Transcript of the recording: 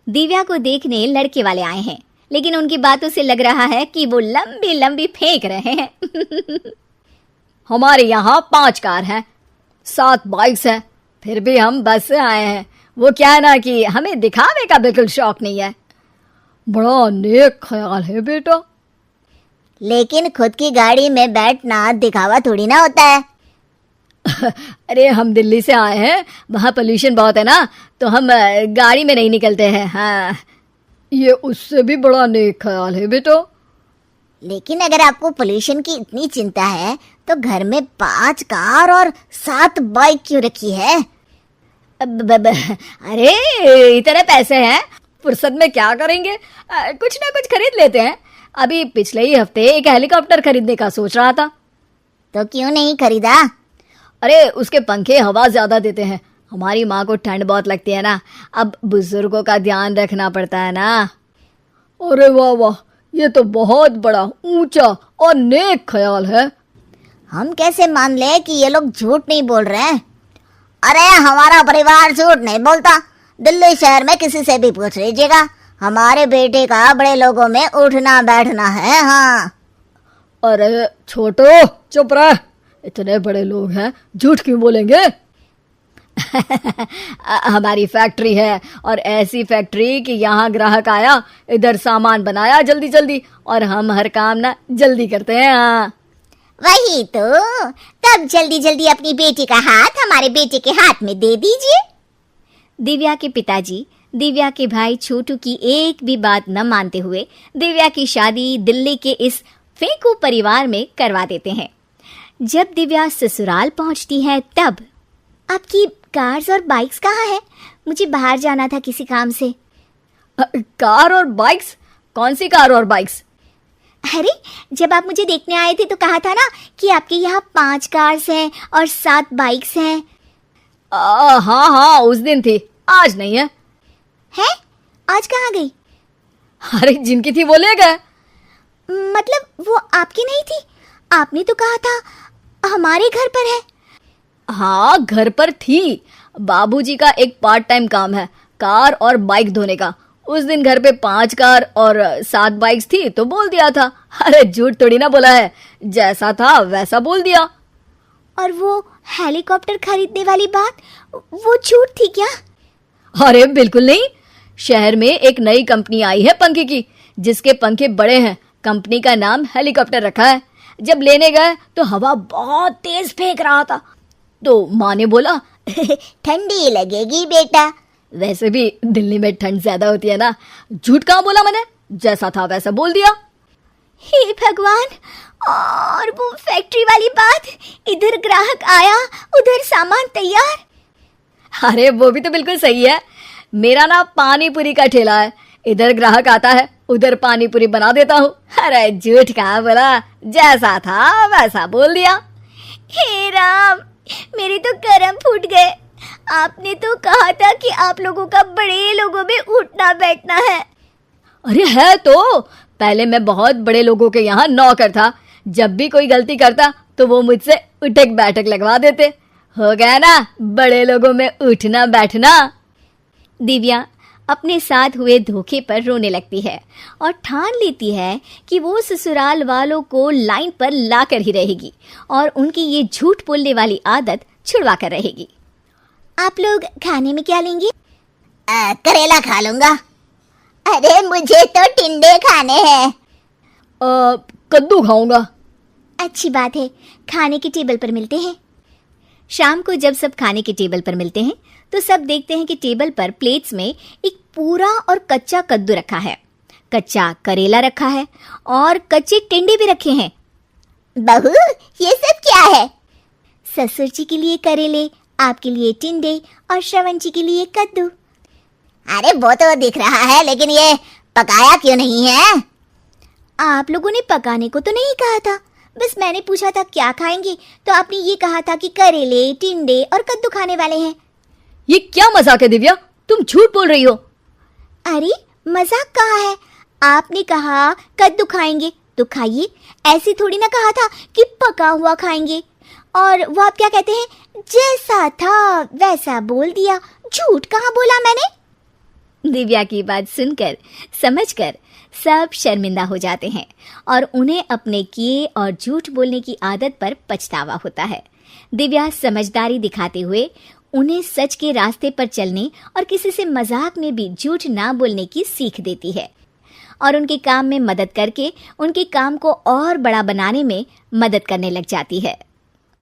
दिव्या को देखने लड़के वाले आए हैं, लेकिन उनकी बातों से लग रहा है कि वो लंबी लंबी फेंक रहे हैं। हमारे यहाँ 5 कार हैं, 7 बाइक्स हैं, फिर भी हम बस से आए हैं। वो क्या है ना कि हमें दिखावे का बिल्कुल शौक नहीं है। बड़ा नेक ख्याल है बेटा। लेकिन खुद की गाड़ी में बैठना दिखावा थोड़ी ना होता है। अरे हम दिल्ली से आए हैं, वहाँ पोल्यूशन बहुत है ना, तो हम गाड़ी में नहीं निकलते हैं। हाँ, ये उससे भी बड़ा नेक ख्याल है बेटा। लेकिन अगर आपको पोल्यूशन की इतनी चिंता है तो घर में 5 कार और 7 बाइक क्यों रखी है? अरे इतने पैसे हैं, फुर्सत में क्या करेंगे, कुछ ना कुछ खरीद लेते हैं। अभी पिछले ही हफ्ते एक हेलीकॉप्टर खरीदने का सोच रहा था। तो क्यों नहीं खरीदा? अरे उसके पंखे हवा ज्यादा देते हैं, हमारी माँ को ठंड बहुत लगती है ना, अब बुजुर्गों का ध्यान रखना पड़ता है ना। अरे वाह वाह, ये तो बहुत बड़ा ऊंचा और नेक ख्याल है। हम कैसे मान ले कि ये लोग झूठ नहीं बोल रहे हैं? अरे हमारा परिवार झूठ नहीं बोलता। दिल्ली शहर में किसी से भी पूछ लीजिएगा, हमारे बेटे का बड़े लोगों में उठना बैठना है। हाँ। अरे छोटो चुप रह, इतने बड़े लोग हैं, झूठ क्यों बोलेंगे? हमारी फैक्ट्री है, और ऐसी फैक्ट्री कि यहाँ ग्राहक आया, इधर सामान बनाया जल्दी जल्दी, और हम हर काम ना जल्दी करते हैं। हाँ वही तो, तब जल्दी जल्दी अपनी बेटी का हाथ हमारे बेटे के हाथ में दे दीजिए। दिव्या के पिताजी दिव्या के भाई छोटू की एक भी बात न मानते हुए दिव्या की शादी दिल्ली के इस फेंकू परिवार में करवा देते हैं। जब दिव्या ससुराल पहुंचती है तब, आपकी कार्स और बाइक्स कहाँ है? मुझे बाहर जाना था किसी काम से। कार और बाइक्स? कौन सी कार और बाइक्स? अरे जब आप मुझे देखने आए थे तो कहा था ना कि आपके यहाँ 5 कार्स हैं और 7 बाइक्स हैं। हाँ हाँ, उस दिन थी, आज नहीं है। है? आज कहाँ गई? अरे जिनकी थी वो ले गए। मतलब वो आपकी नहीं थी? आपने तो कहा था हमारे घर पर है। हाँ घर पर थी, बाबूजी का एक पार्ट टाइम काम है कार और बाइक धोने का। उस दिन घर पे 5 कार और 7 बाइक्स थी तो बोल दिया था। अरे झूठ थोड़ी ना बोला है, जैसा था वैसा बोल दिया। और वो हेलीकॉप्टर खरीदने वाली बात, वो झूठ थी क्या? अरे बिल्कुल नहीं, शहर में एक नई कंपनी आई है पंखे की, जिसके पंखे बड़े हैं, कंपनी का नाम हेलीकॉप्टर रखा है। जब लेने गए तो हवा बहुत तेज फेंक रहा था, तो माँ ने बोला ठंडी लगेगी बेटा। वैसे भी दिल्ली में ठंड ज्यादा होती है ना। झूठ कहाँ बोला मैंने, जैसा था वैसा बोल दिया। हे भगवान, और वो फैक्ट्री वाली बात, इधर ग्राहक आया उधर सामान तैयार। अरे वो भी तो बिल्कुल सही है, मेरा ना पानी पूरी का ठेला है, इधर ग्राहक आता है उधर पानी पूरी बना देता हूँ। अरे झूठ कहाँ बोला, जैसा था वैसा बोल दिया। हे राम, मेरे तो कर्म फूट गए। आपने तो कहा था कि आप लोगों का बड़े लोगों में उठना बैठना है। अरे है तो, पहले मैं बहुत बड़े लोगों के यहाँ नौकर था, जब भी कोई गलती करता तो वो मुझसे उठक बैठक लगवा देते। हो गया ना बड़े लोगों में उठना बैठना। दिव्या अपने साथ हुए धोखे पर रोने लगती है और ठान लेती है कि वो ससुराल वालों को लाइन पर लाकर ही रहेगी और उनकी ये झूठ बोलने वाली आदत छुड़वा कर रहेगी। आप लोग खाने में क्या लेंगे? करेला खा लूंगा। अरे मुझे तो टिंडे खाने हैं। कद्दू खाऊंगा। अच्छी बात है, खाने के टेबल पर मिलते हैं। शाम को जब सब खाने के टेबल पर मिलते हैं तो सब देखते हैं कि टेबल पर प्लेट्स में एक पूरा और कच्चा कद्दू रखा है, कच्चा करेला रखा है और कच्चे टिंडे भी रखे हैं। बहू ये सब क्या है? ससुर जी के लिए करेले, आपके लिए टिंडे और श्रवण जी के लिए कद्दू। अरे वो तो दिख रहा है, लेकिन ये पकाया क्यों नहीं है? आप लोगों ने पकाने को तो नहीं कहा था, बस मैंने पूछा था क्या खाएंगे, तो आपने ये कहा था कि करेले, टिंडे और कद्दू खाने वाले हैं। ये क्या मजाक है दिव्या, तुम झूठ बोल रही हो। अरे मजाक कहाँ है, आपने कहा कद्दू खाएंगे तो खाइए, ऐसे थोड़ी ना कहा था कि पका हुआ खाएंगे। और वो आप क्या कहते हैं, जैसा था वैसा बोल दिया। झूठ कहाँ बोला मैंने? दिव्या की बात सुनकर, समझकर सब शर्मिंदा हो जाते हैं और उन्हें अपने किए और झूठ बोलने की आदत पर पछतावा होता है। दिव्या समझदारी दिखाते हुए उन्हें सच के रास्ते पर चलने और किसी से मजाक में भी झूठ ना बोलने की सीख देती है और उनके काम में मदद करके उनके काम को और बड़ा बनाने में मदद करने लग जाती है।